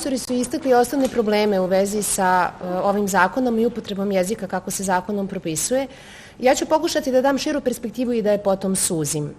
profesori su istakli osnovne probleme u vezi sa ovim zakonom i upotrebom jezika kako se zakonom propisuje. Ja ću pokušati da dam širu perspektivu i da je potom suzim.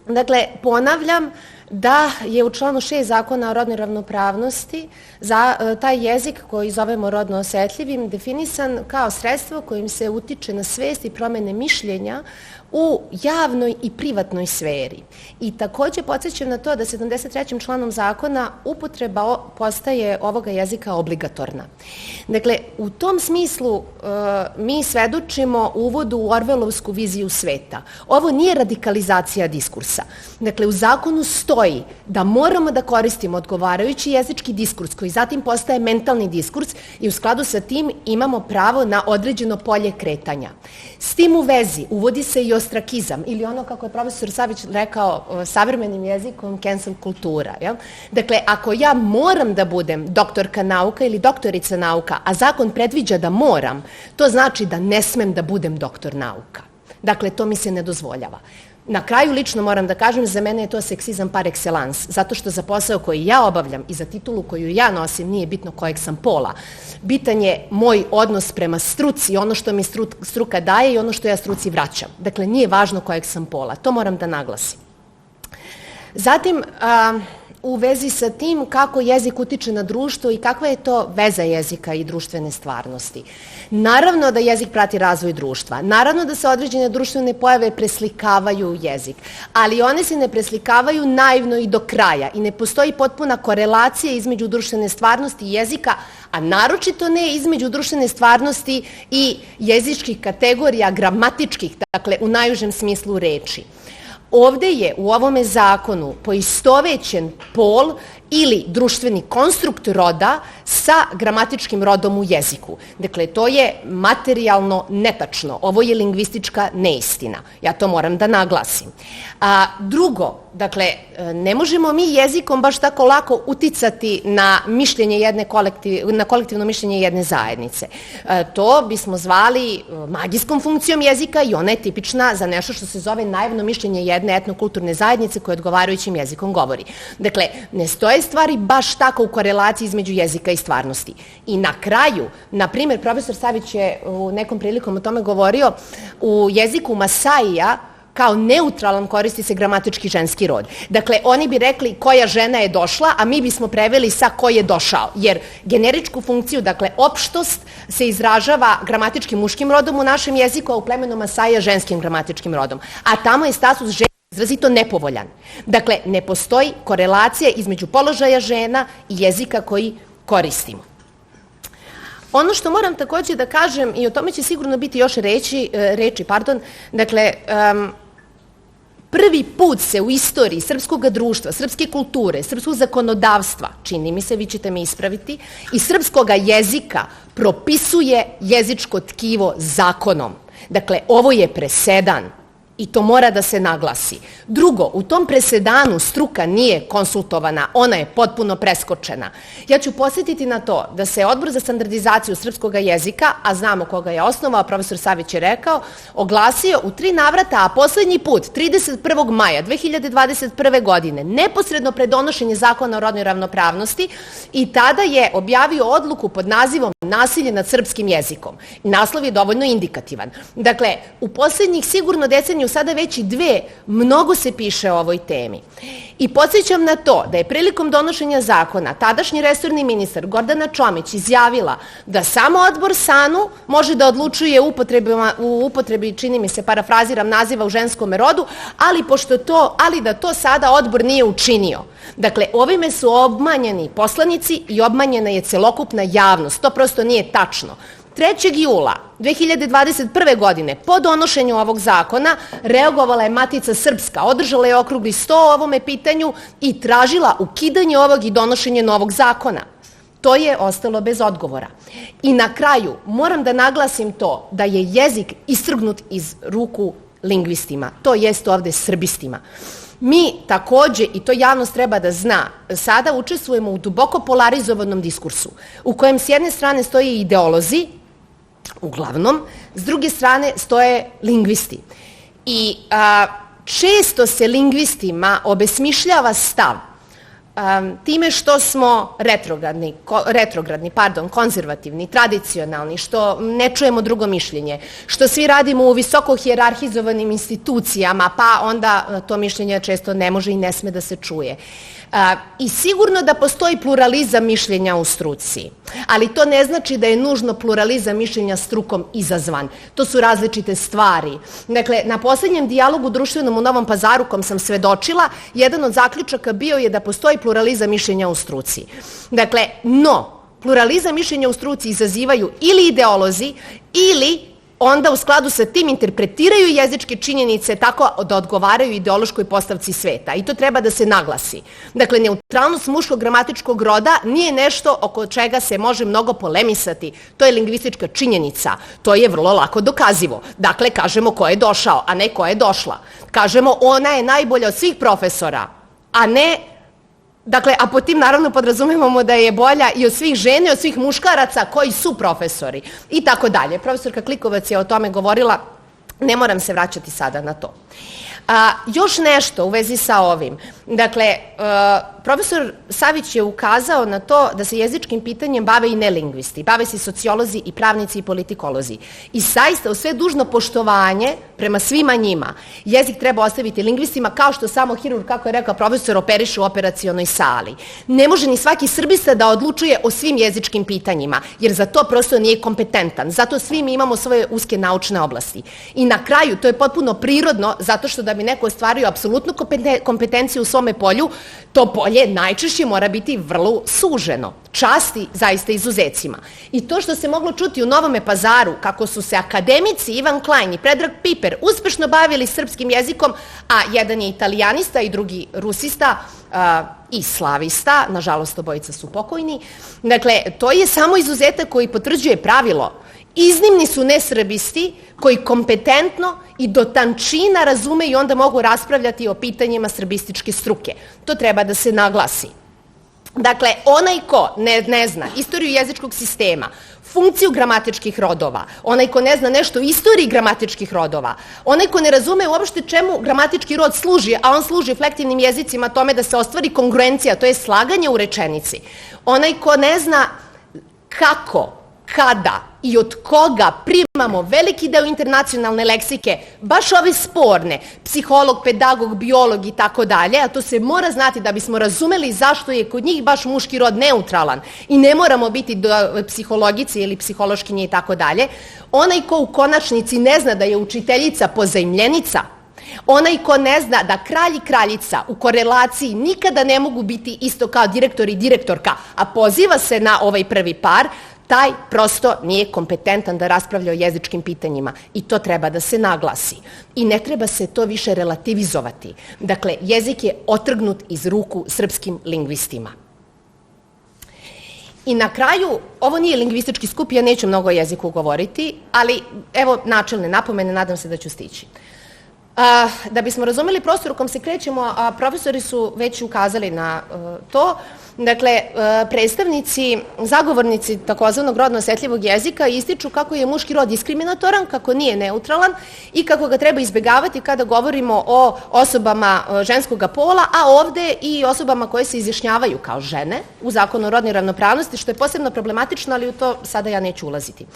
Dakle, ponavljam da je u članu 6 Zakona o rodnoj ravnopravnosti taj jezik koji zovemo rodno osetljivim definisan kao sredstvo kojim se utiče na svest i promene mišljenja u javnoj i privatnoj sferi. I takođe podsjećam na to da 73. članom zakona upotreba postaje ovoga jezika obligatorna. Dakle, u tom smislu mi svedočimo uvodu u Orvelovsku viziju sveta. Ovo nije radikalizacija diskursa. Dakle, u zakonu stoji da moramo da koristimo odgovarajući jezički diskurs koji zatim postaje mentalni diskurs i u skladu sa tim imamo pravo na određeno polje kretanja. S tim u vezi uvodi se i ostrakizam ili ono, kako je profesor Savić rekao savremenim jezikom, cancel kultura. Dakle, ako ja moram da budem doktorka nauka ili doktorica nauka, a zakon predviđa da moram, to znači da ne smem da budem doktor nauka. Dakle, to mi se ne dozvoljava. Na kraju, lično moram da kažem, za mene je to seksizam par excellence, zato što za posao koji ja obavljam i za titulu koju ja nosim nije bitno kojeg sam pola. Bitan je moj odnos prema struci, ono što mi struka daje i ono što ja struci vraćam. Dakle, nije važno kojeg sam pola. To moram da naglasim. Zatim, u vezi sa tim kako jezik utiče na društvo i kakva je to veza jezika i društvene stvarnosti. Naravno da jezik prati razvoj društva, naravno da se određene društvene pojave preslikavaju u jezik, ali one se ne preslikavaju naivno i do kraja i ne postoji potpuna korelacija između društvene stvarnosti i jezika, a naročito ne između društvene stvarnosti i jezičkih kategorija, gramatičkih, dakle u najužem smislu reči. Ovde je u ovome zakonu poistovećen pol ili društveni konstrukt roda sa gramatičkim rodom u jeziku. Dakle, to je materijalno netačno. Ovo je lingvistička neistina. Ja to moram da naglasim. Drugo, dakle, ne možemo mi jezikom baš tako lako uticati na kolektivno mišljenje jedne zajednice. To bismo zvali magijskom funkcijom jezika i ona je tipična za nešto što se zove naivno mišljenje jedne etnokulturne zajednice koja odgovarajućim jezikom govori. Dakle, ne stoje stvari baš tako u korelaciji između jezika i stvarnosti. I na kraju, na primjer, profesor Savić je u nekom prilikom o tome govorio, u jeziku Masaija kao neutralan koristi se gramatički ženski rod. Dakle, oni bi rekli koja žena je došla, a mi bismo preveli sa ko je došao. Jer generičku funkciju, dakle, opštost se izražava gramatičkim muškim rodom u našem jeziku, a u plemenu Masaija ženskim gramatičkim rodom. A tamo je status žena izrazito nepovoljan. Dakle, ne postoji korelacija između položaja žena i jezika koji koristimo. Ono što moram takođe da kažem, i o tome će sigurno biti još reči, dakle, prvi put se u istoriji srpskog društva, srpske kulture, srpskog zakonodavstva, čini mi se, vi ćete me ispraviti, i srpskog jezika propisuje jezičko tkivo zakonom. Dakle, ovo je presedan. I to mora da se naglasi. Drugo, u tom presedanu struka nije konsultovana, ona je potpuno preskočena. Ja ću posjetiti na to da se Odbor za standardizaciju srpskog jezika, a znamo koga je osnovao, profesor Savić je rekao, oglasio u 3 navrata, a poslednji put 31. maja 2021. godine, neposredno pred donošenje Zakona o rodnoj ravnopravnosti, i tada je objavio odluku pod nazivom Nasilje nad srpskim jezikom. Naslov je dovoljno indikativan. Dakle, u poslednjih sigurno deceniju, sada već i 2, mnogo se piše o ovoj temi. I podsjećam na to da je prilikom donošenja zakona tadašnji resorni ministar Gordana Čomić izjavila da samo odbor SANU može da odlučuje u upotrebi, čini mi se, parafraziram, naziva u ženskom rodu, ali da to sada odbor nije učinio. Dakle, ovime su obmanjeni poslanici i obmanjena je celokupna javnost. To prosto nije tačno. 3. jula 2021. godine, po donošenju ovog zakona, reagovala je Matica Srpska, održala je okrugli sto o ovome pitanju i tražila ukidanje ovog i donošenje novog zakona. To je ostalo bez odgovora. I na kraju moram da naglasim to da je jezik istrgnut iz ruku lingvistima, to jest ovde srbistima. Mi takođe, i to javnost treba da zna, sada učestvujemo u duboko polarizovanom diskursu u kojem s jedne strane stoje ideolozi, uglavnom, s druge strane stoje lingvisti. I često se lingvistima obesmišljava stav time što smo retrogradni, konzervativni, tradicionalni, što ne čujemo drugo mišljenje, što svi radimo u visoko hijerarhizovanim institucijama, pa onda to mišljenje često ne može i ne sme da se čuje. I sigurno da postoji pluralizam mišljenja u struci, ali to ne znači da je nužno pluralizam mišljenja strukom izazvan. To su različite stvari. Dakle, na poslednjem dijalogu društvenom u Novom Pazaru kom sam svedočila, jedan od zaključaka bio je da postoji pluralizam mišljenja u struci. Dakle, pluralizam mišljenja u struci izazivaju ili ideolozi ili onda u skladu sa tim interpretiraju jezičke činjenice tako da odgovaraju ideološkoj postavci sveta. I to treba da se naglasi. Dakle, neutralnost muškog gramatičkog roda nije nešto oko čega se može mnogo polemisati. To je lingvistička činjenica. To je vrlo lako dokazivo. Dakle, kažemo ko je došao, a ne ko je došla. Kažemo ona je najbolja od svih profesora, a ne... Dakle, a po tim naravno podrazumevamo da je bolja i od svih žene, od svih muškaraca koji su profesori i tako dalje. Profesorka Klikovac je o tome govorila, ne moram se vraćati sada na to. Još nešto u vezi sa ovim. Dakle, profesor Savić je ukazao na to da se jezičkim pitanjem bave i nelingvisti, bave se sociolozi i pravnici i politikolozi. I saista, u sve dužno poštovanje prema svima njima, jezik treba ostaviti lingvistima kao što samo hirurg, kako je rekao profesor, operiše u operacionoj sali. Ne može ni svaki srbista da odlučuje o svim jezičkim pitanjima, jer za to prosto nije kompetentan. Zato svi mi imamo svoje uske naučne oblasti. I na kraju, to je potpuno prirodno, zato što da bi neko ostvario apsolutnu kompetenciju u svome polju, to polje najčešće mora biti vrlo suženo. Časti zaista izuzecima. I to što se moglo čuti u Novome Pazaru, kako su se akademici Ivan Klajn i Predrag Piper uspešno bavili srpskim jezikom, a jedan je italijanista i drugi rusista i slavista, nažalost obojica su pokojni. Dakle, to je samo izuzetak koji potvrđuje pravilo. Iznimni su nesrbisti koji kompetentno i do tančina razume i onda mogu raspravljati o pitanjima srbističke struke. To treba da se naglasi. Dakle, onaj ko ne zna istoriju jezičkog sistema, funkciju gramatičkih rodova, onaj ko ne zna nešto o istoriji gramatičkih rodova, onaj ko ne razume uopšte čemu gramatički rod služi, a on služi flektivnim jezicima tome da se ostvari kongruencija, to je slaganje u rečenici, onaj ko ne zna kako, kada i od koga primamo veliki deo internacionalne leksike, baš ove sporne, psiholog, pedagog, biolog i tako dalje, a to se mora znati da bismo razumeli zašto je kod njih baš muški rod neutralan i ne moramo biti psihologice ili psihološkinje i tako dalje, onaj ko u konačnici ne zna da je učiteljica pozajmljenica, onaj ko ne zna da kralj i kraljica u korelaciji nikada ne mogu biti isto kao direktor i direktorka, a poziva se na ovaj prvi par, taj prosto nije kompetentan da raspravlja o jezičkim pitanjima i to treba da se naglasi. I ne treba se to više relativizovati. Dakle, jezik je otrgnut iz ruku srpskim lingvistima. I na kraju, ovo nije lingvistički skup, ja neću mnogo o jeziku govoriti, ali evo načelne napomene, nadam se da ću stići. Da bismo razumeli prostor u kom se krećemo, a profesori su već ukazali na to, dakle, predstavnici, zagovornici takozvanog rodno osetljivog jezika ističu kako je muški rod diskriminatoran, kako nije neutralan i kako ga treba izbegavati kada govorimo o osobama ženskog pola, a ovde i osobama koje se izjašnjavaju kao žene u Zakonu o rodnoj ravnopravnosti, što je posebno problematično, ali u to sada ja neću ulaziti.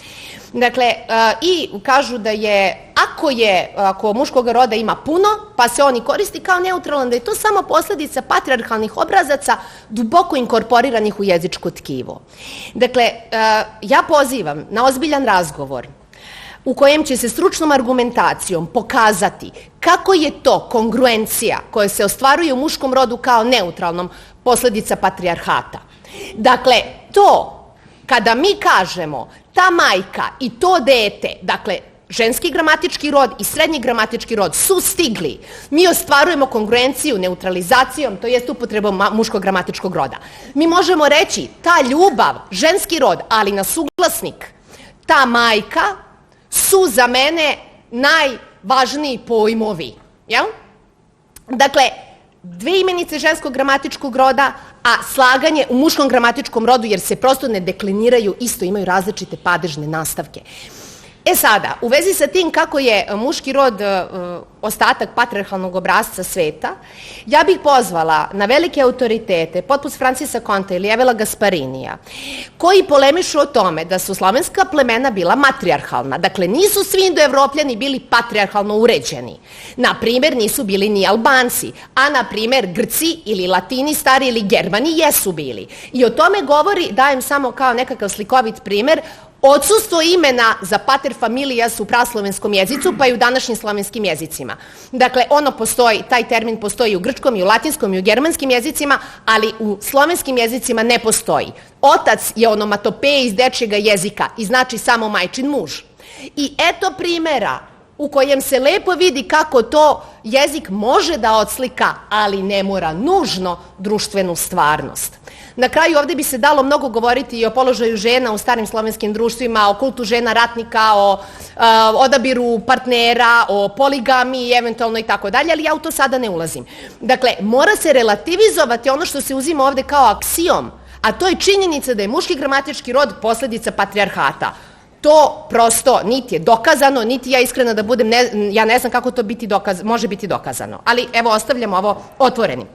Dakle, i kažu da je, ako muškog roda ima puno, pa se on i koristi kao neutralan, da je to samo posledica patrijarhalnih obrazaca duboko inkorporiranih u jezičko tkivo. Dakle, ja pozivam na ozbiljan razgovor u kojem će se stručnom argumentacijom pokazati kako je to kongruencija koja se ostvaruje u muškom rodu kao neutralnom posledica patrijarhata. Dakle, to kada mi kažemo ta majka i to dete, dakle, ženski gramatički rod i srednji gramatički rod su stigli, mi ostvarujemo kongruenciju neutralizacijom, to jest upotrebom muškog gramatičkog roda. Mi možemo reći ta ljubav, ženski rod, ali na suglasnik, ta majka su za mene najvažniji pojmovi. Dakle, dve imenice ženskog gramatičkog roda, a slaganje u muškom gramatičkom rodu, jer se prosto ne dekliniraju isto, imaju različite padežne nastavke. Sada, u vezi sa tim kako je muški rod ostatak patrijarhalnog obrasca sveta, ja bih pozvala na velike autoritete, poput Francisa Konta ili Evela Gasparinija, koji polemišu o tome da su slovenska plemena bila matrijarhalna. Dakle, nisu svi indoevropljani bili patrijarhalno uređeni. Naprimer, nisu bili ni Albanci, a naprimer Grci ili Latini stari ili Germani jesu bili. I o tome govori, dajem samo kao nekakav slikovit primer, odsustvo imena za pater familijas u praslovenskom jeziku, pa i u današnjim slovenskim jezicima. Dakle, ono postoji, taj termin postoji u grčkom i u latinskom i u germanskim jezicima, ali u slovenskim jezicima ne postoji. Otac je onomatopeja iz dečjega jezika i znači samo majčin muž. I eto primera u kojem se lepo vidi kako to jezik može da odslika, ali ne mora nužno društvenu stvarnost. Na kraju ovde bi se dalo mnogo govoriti i o položaju žena u starim slovenskim društvima, o kultu žena ratnika, o odabiru partnera, o poligamiji eventualno i tako dalje, ali ja u to sada ne ulazim. Dakle, mora se relativizovati ono što se uzima ovde kao aksijom, a to je činjenica da je muški gramatički rod posledica patrijarhata. To prosto niti je dokazano, niti ja iskreno da budem, ja ne znam kako to može biti dokazano. Ali evo, ostavljamo ovo otvorenim.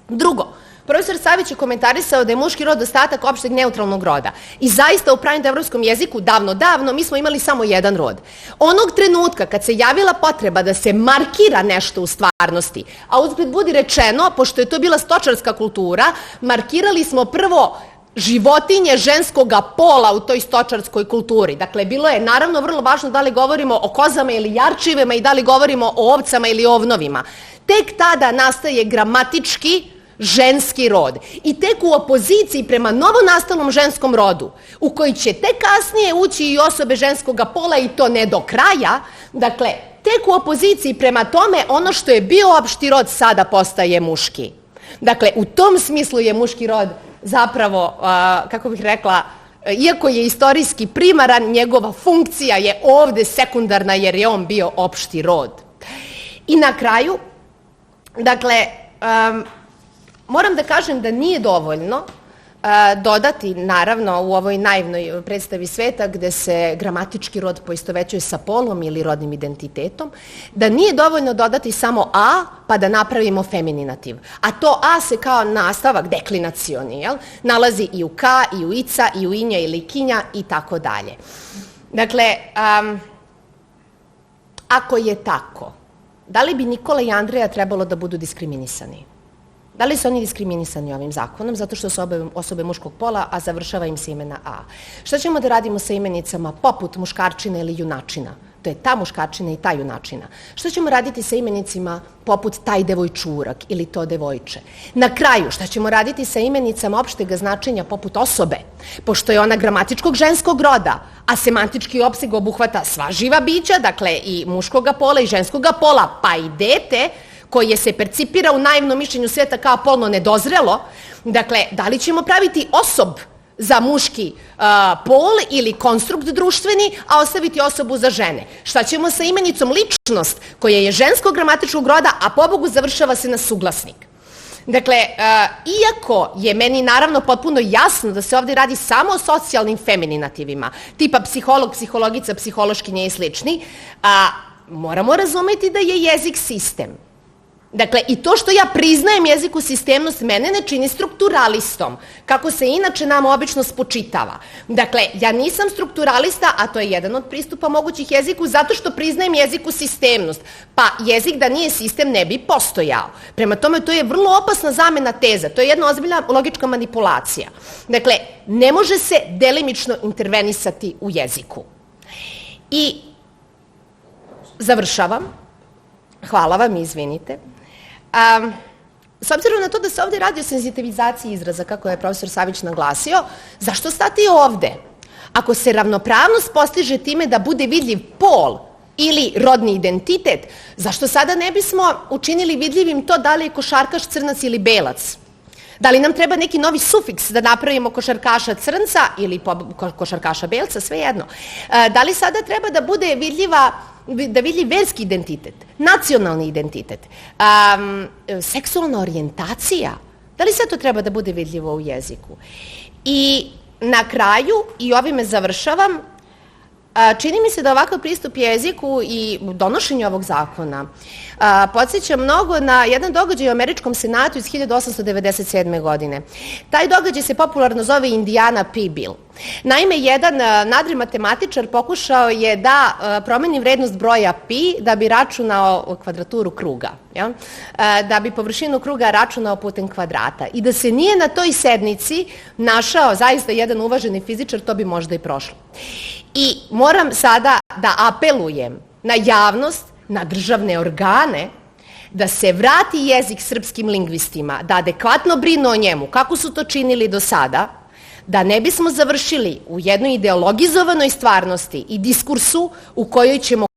Drugo, profesor Savić je komentarisao da je muški rod ostatak opšteg neutralnog roda. I zaista u pravindoevropskom jeziku, davno, mi smo imali samo jedan rod. Onog trenutka kad se javila potreba da se markira nešto u stvarnosti, a uzgled budi rečeno, pošto je to bila stočarska kultura, markirali smo prvo životinje ženskoga pola u toj stočarskoj kulturi. Dakle, bilo je naravno vrlo važno da li govorimo o kozama ili jarčivima i da li govorimo o ovcama ili ovnovima. Tek tada nastaje gramatički ženski rod. I tek u opoziciji prema novonastalom ženskom rodu, u koji će tek kasnije ući i osobe ženskoga pola i to ne do kraja, dakle, tek u opoziciji prema tome ono što je bio opšti rod sada postaje muški. Dakle, u tom smislu je muški rod zapravo, kako bih rekla, iako je istorijski primaran, njegova funkcija je ovde sekundarna jer je on bio opšti rod. I na kraju, dakle, moram da kažem da nije dovoljno dodati, naravno, u ovoj naivnoj predstavi sveta gde se gramatički rod poistovećuje sa polom ili rodnim identitetom, da nije dovoljno dodati samo a pa da napravimo femininativ. A to a se kao nastavak deklinacioni, nalazi i u ka, i u ica, i u inja ili kinja i tako dalje. Dakle, ako je tako, da li bi Nikola i Andreja trebalo da budu diskriminisani? Da li su oni diskriminisani ovim zakonom zato što su osobe muškog pola, a završava im se imena A? Šta ćemo da radimo sa imenicama poput muškarčina ili junačina? To je ta muškarčina i ta junačina. Šta ćemo raditi sa imenicima poput taj devojčurak ili to devojče? Na kraju, šta ćemo raditi sa imenicama opštega značenja poput osobe? Pošto je ona gramatičkog ženskog roda, a semantički opseg obuhvata sva živa bića, dakle i muškoga pola i ženskoga pola, pa i dete, koje se percipira u naivnom mišljenju sveta kao polno nedozrelo, dakle, da li ćemo praviti osob za muški pol ili konstrukt društveni, a ostaviti osobu za žene? Šta ćemo sa imenicom ličnost, koja je ženskog gramatičkog roda, a pobogu završava se na suglasnik? Dakle, iako je meni naravno potpuno jasno da se ovde radi samo o socijalnim femininativima, tipa psiholog, psihologica, psihološkinja i slični, moramo razumeti da je jezik sistem. Dakle, i to što ja priznajem jeziku sistemnost mene ne čini strukturalistom, kako se inače nam obično spočitava. Dakle, ja nisam strukturalista, a to je jedan od pristupa mogućih jeziku, zato što priznajem jeziku sistemnost. Pa jezik da nije sistem ne bi postojao. Prema tome, to je vrlo opasna zamena teza, to je jedna ozbiljna logička manipulacija. Dakle, ne može se delimično intervenisati u jeziku. I završavam. Hvala vam, izvinite. S obzirom na to da se ovde radi o senzitivizaciji izraza, kako je profesor Savić naglasio, zašto stati ovde? Ako se ravnopravnost postiže time da bude vidljiv pol ili rodni identitet, zašto sada ne bismo učinili vidljivim to da li je košarkaš crnac ili belac? Da li nam treba neki novi sufiks da napravimo košarkaša crnca ili košarkaša belca, svejedno? Da li sada treba da bude vidljiv verski identitet, nacionalni identitet, seksualna orijentacija? Da li sve to treba da bude vidljivo u jeziku? I na kraju, i ovime završavam, Čini mi se da ovakav pristup jeziku i donošenju ovog zakona podsjeća mnogo na jedan događaj u Američkom senatu iz 1897. godine. Taj događaj se popularno zove Indiana P. Bill. Naime, jedan nadri matematičar pokušao je da promeni vrednost broja pi da bi računao kvadraturu kruga, da bi površinu kruga računao putem kvadrata. I da se nije na toj sednici našao zaista jedan uvaženi fizičar, to bi možda i prošlo. I moram sada da apelujem na javnost, na državne organe, da se vrati jezik srpskim lingvistima, da adekvatno brinu o njemu, kako su to činili do sada, da ne bismo završili u jednoj ideologizovanoj stvarnosti i diskursu u kojoj ćemo